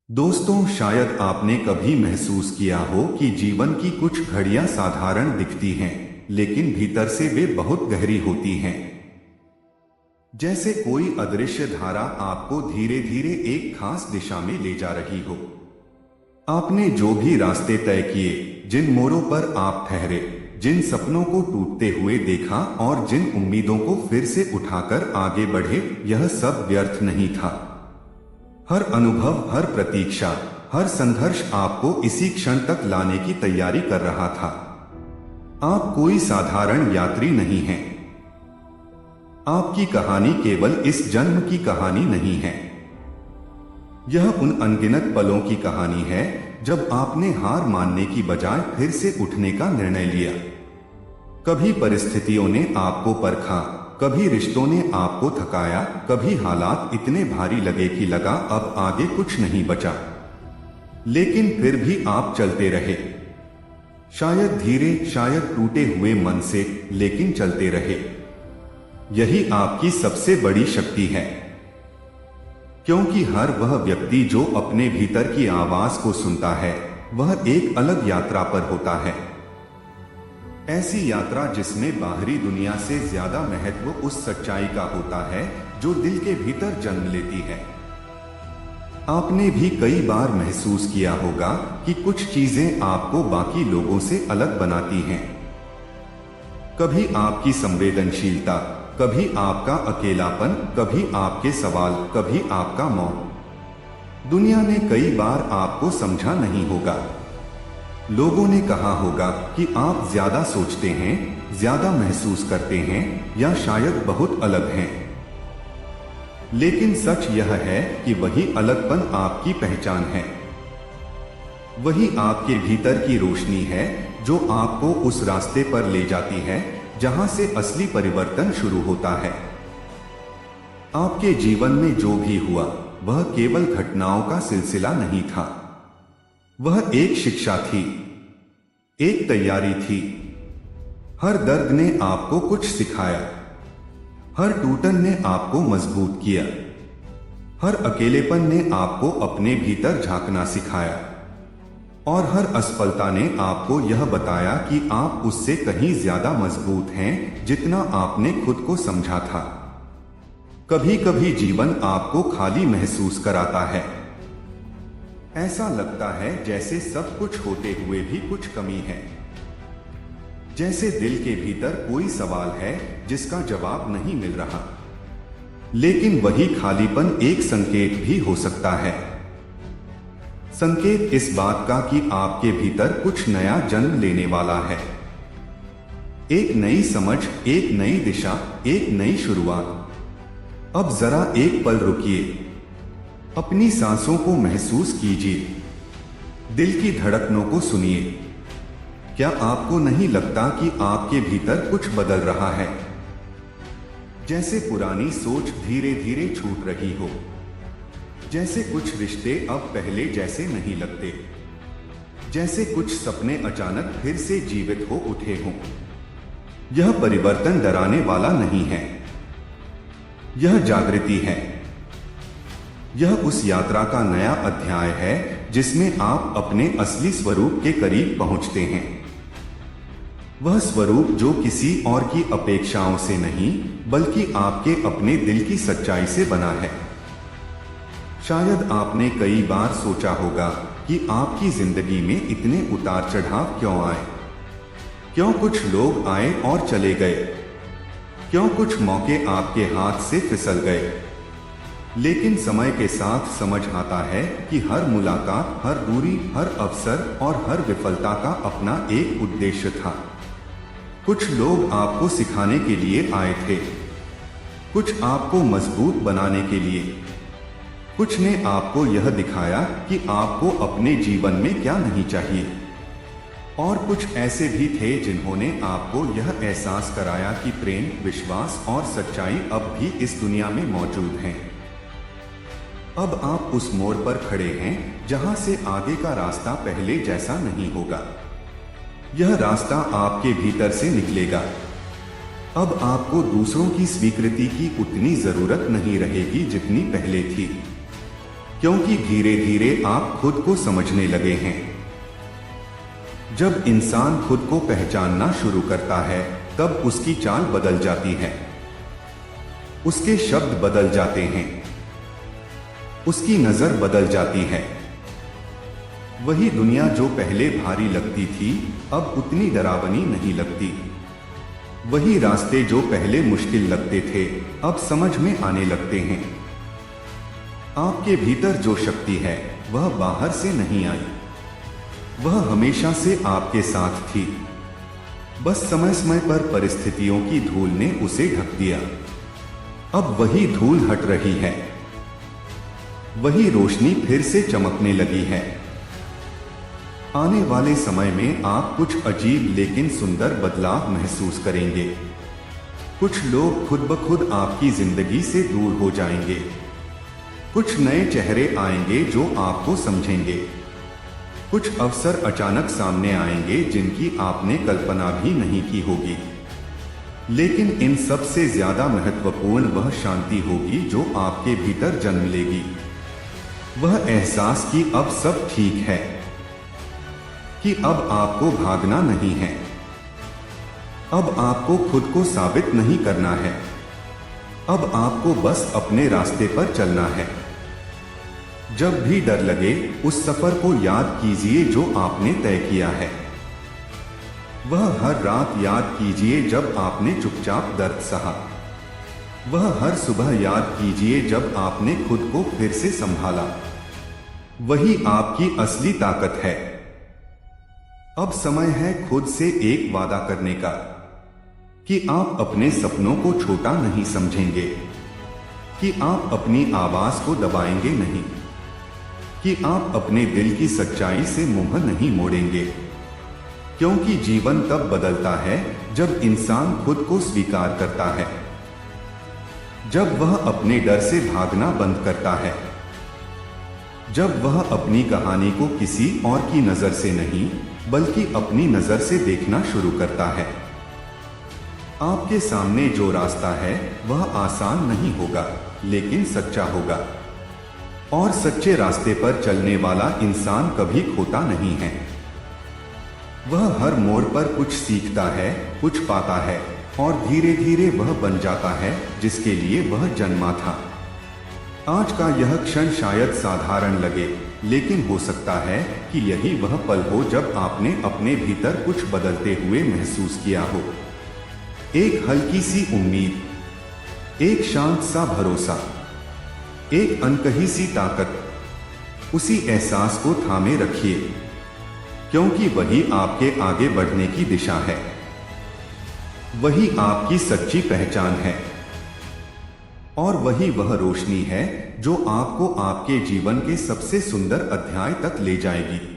दोस्तों, शायद आपने कभी महसूस किया हो कि जीवन की कुछ घड़ियां साधारण दिखती हैं, लेकिन भीतर से वे बहुत गहरी होती हैं। जैसे कोई अदृश्य धारा आपको धीरे धीरे एक खास दिशा में ले जा रही हो। आपने जो भी रास्ते तय किए, जिन मोड़ों पर आप ठहरे, जिन सपनों को टूटते हुए देखा और जिन उम्मीदों को फिर से उठाकर आगे बढ़े, यह सब व्यर्थ नहीं था। हर अनुभव, हर प्रतीक्षा, हर संघर्ष आपको इसी क्षण तक लाने की तैयारी कर रहा था। आप कोई साधारण यात्री नहीं हैं। आपकी कहानी केवल इस जन्म की कहानी नहीं है। यह उन अनगिनत पलों की कहानी है जब आपने हार मानने की बजाय फिर से उठने का निर्णय लिया। कभी परिस्थितियों ने आपको परखा, कभी रिश्तों ने आपको थकाया, कभी हालात इतने भारी लगे कि लगा अब आगे कुछ नहीं बचा। लेकिन फिर भी आप चलते रहे। शायद धीरे, शायद टूटे हुए मन से, लेकिन चलते रहे। यही आपकी सबसे बड़ी शक्ति है, क्योंकि हर वह व्यक्ति जो अपने भीतर की आवाज को सुनता है, वह एक अलग यात्रा पर होता है। ऐसी यात्रा जिसमें बाहरी दुनिया से ज्यादा महत्व उस सच्चाई का होता है जो दिल के भीतर जन्म लेती है। आपने भी कई बार महसूस किया होगा कि कुछ चीजें आपको बाकी लोगों से अलग बनाती हैं। कभी आपकी संवेदनशीलता, कभी आपका अकेलापन, कभी आपके सवाल, कभी आपका मौन। दुनिया ने कई बार आपको समझा नहीं होगा। लोगों ने कहा होगा कि आप ज्यादा सोचते हैं, ज्यादा महसूस करते हैं, या शायद बहुत अलग हैं। लेकिन सच यह है कि वही अलगपन आपकी पहचान है। वही आपके भीतर की रोशनी है जो आपको उस रास्ते पर ले जाती है जहां से असली परिवर्तन शुरू होता है। आपके जीवन में जो भी हुआ, वह केवल घटनाओं का सिलसिला नहीं था। वह एक शिक्षा थी, एक तैयारी थी। हर दर्द ने आपको कुछ सिखाया, हर टूटन ने आपको मजबूत किया, हर अकेलेपन ने आपको अपने भीतर झांकना सिखाया, और हर असफलता ने आपको यह बताया कि आप उससे कहीं ज्यादा मजबूत हैं जितना आपने खुद को समझा था। कभी कभी जीवन आपको खाली महसूस कराता है। ऐसा लगता है जैसे सब कुछ होते हुए भी कुछ कमी है। जैसे दिल के भीतर कोई सवाल है जिसका जवाब नहीं मिल रहा। लेकिन वही खालीपन एक संकेत भी हो सकता है। संकेत इस बात का कि आपके भीतर कुछ नया जन्म लेने वाला है। एक नई समझ, एक नई दिशा, एक नई शुरुआत। अब जरा एक पल रुकिए, अपनी सांसों को महसूस कीजिए, दिल की धड़कनों को सुनिए। क्या आपको नहीं लगता कि आपके भीतर कुछ बदल रहा है? जैसे पुरानी सोच धीरे धीरे छूट रही हो, जैसे कुछ रिश्ते अब पहले जैसे नहीं लगते, जैसे कुछ सपने अचानक फिर से जीवित हो उठे हों। यह परिवर्तन डराने वाला नहीं है, यह जागृति है। यह उस यात्रा का नया अध्याय है जिसमें आप अपने असली स्वरूप के करीब पहुंचते हैं। वह स्वरूप जो किसी और की अपेक्षाओं से नहीं, बल्कि आपके अपने दिल की सच्चाई से बना है। शायद आपने कई बार सोचा होगा कि आपकी जिंदगी में इतने उतार चढ़ाव क्यों आए? क्यों कुछ लोग आए और चले गए? क्यों कुछ मौके आपके हाथ से फिसल गए? लेकिन समय के साथ समझ आता है कि हर मुलाकात, हर दूरी, हर अवसर और हर विफलता का अपना एक उद्देश्य था। कुछ लोग आपको सिखाने के लिए आए थे, कुछ आपको मजबूत बनाने के लिए, कुछ ने आपको यह दिखाया कि आपको अपने जीवन में क्या नहीं चाहिए, और कुछ ऐसे भी थे जिन्होंने आपको यह एहसास कराया कि प्रेम, विश्वास और सच्चाई अब भी इस दुनिया में मौजूद हैं। अब आप उस मोड़ पर खड़े हैं जहां से आगे का रास्ता पहले जैसा नहीं होगा। यह रास्ता आपके भीतर से निकलेगा। अब आपको दूसरों की स्वीकृति की उतनी जरूरत नहीं रहेगी जितनी पहले थी। क्योंकि धीरे धीरे आप खुद को समझने लगे हैं। जब इंसान खुद को पहचानना शुरू करता है तब उसकी चाल बदल जाती है, उसके शब्द बदल जाते हैं, उसकी नजर बदल जाती है। वही दुनिया जो पहले भारी लगती थी अब उतनी डरावनी नहीं लगती। वही रास्ते जो पहले मुश्किल लगते थे अब समझ में आने लगते हैं। आपके भीतर जो शक्ति है वह बाहर से नहीं आई, वह हमेशा से आपके साथ थी। बस समय समय पर परिस्थितियों की धूल ने उसे ढक दिया। अब वही धूल हट रही है, वही रोशनी फिर से चमकने लगी है। आने वाले समय में आप कुछ अजीब लेकिन सुंदर बदलाव महसूस करेंगे। कुछ लोग खुद ब खुद आपकी जिंदगी से दूर हो जाएंगे। कुछ नए चेहरे आएंगे जो आपको समझेंगे। कुछ अवसर अचानक सामने आएंगे जिनकी आपने कल्पना भी नहीं की होगी। लेकिन इन सब से ज्यादा महत्वपूर्ण वह शांति होगी जो आपके भीतर जन्म लेगी। वह एहसास कि अब सब ठीक है, कि अब आपको भागना नहीं है, अब आपको खुद को साबित नहीं करना है, अब आपको बस अपने रास्ते पर चलना है। जब भी डर लगे उस सफर को याद कीजिए जो आपने तय किया है। वह हर रात याद कीजिए जब आपने चुपचाप दर्द सहा। वह हर सुबह याद कीजिए जब आपने खुद को फिर से संभाला। वही आपकी असली ताकत है। अब समय है खुद से एक वादा करने का कि आप अपने सपनों को छोटा नहीं समझेंगे, कि आप अपनी आवाज को दबाएंगे नहीं, कि आप अपने दिल की सच्चाई से मुंह नहीं मोड़ेंगे। क्योंकि जीवन तब बदलता है जब इंसान खुद को स्वीकार करता है, जब वह अपने डर से भागना बंद करता है, जब वह अपनी कहानी को किसी और की नजर से नहीं बल्कि अपनी नजर से देखना शुरू करता है। आपके सामने जो रास्ता है वह आसान नहीं होगा लेकिन सच्चा होगा, और सच्चे रास्ते पर चलने वाला इंसान कभी खोता नहीं है। वह हर मोड़ पर कुछ सीखता है, कुछ पाता है, और धीरे धीरे वह बन जाता है जिसके लिए वह जन्मा था। आज का यह क्षण शायद साधारण लगे, लेकिन हो सकता है कि यही वह पल हो जब आपने अपने भीतर कुछ बदलते हुए महसूस किया हो। एक हल्की सी उम्मीद, एक शांत सा भरोसा, एक अनकही सी ताकत। उसी एहसास को थामे रखिए, क्योंकि वही आपके आगे बढ़ने की दिशा है। वही आपकी सच्ची पहचान है, और वही वह रोशनी है जो आपको आपके जीवन के सबसे सुंदर अध्याय तक ले जाएगी।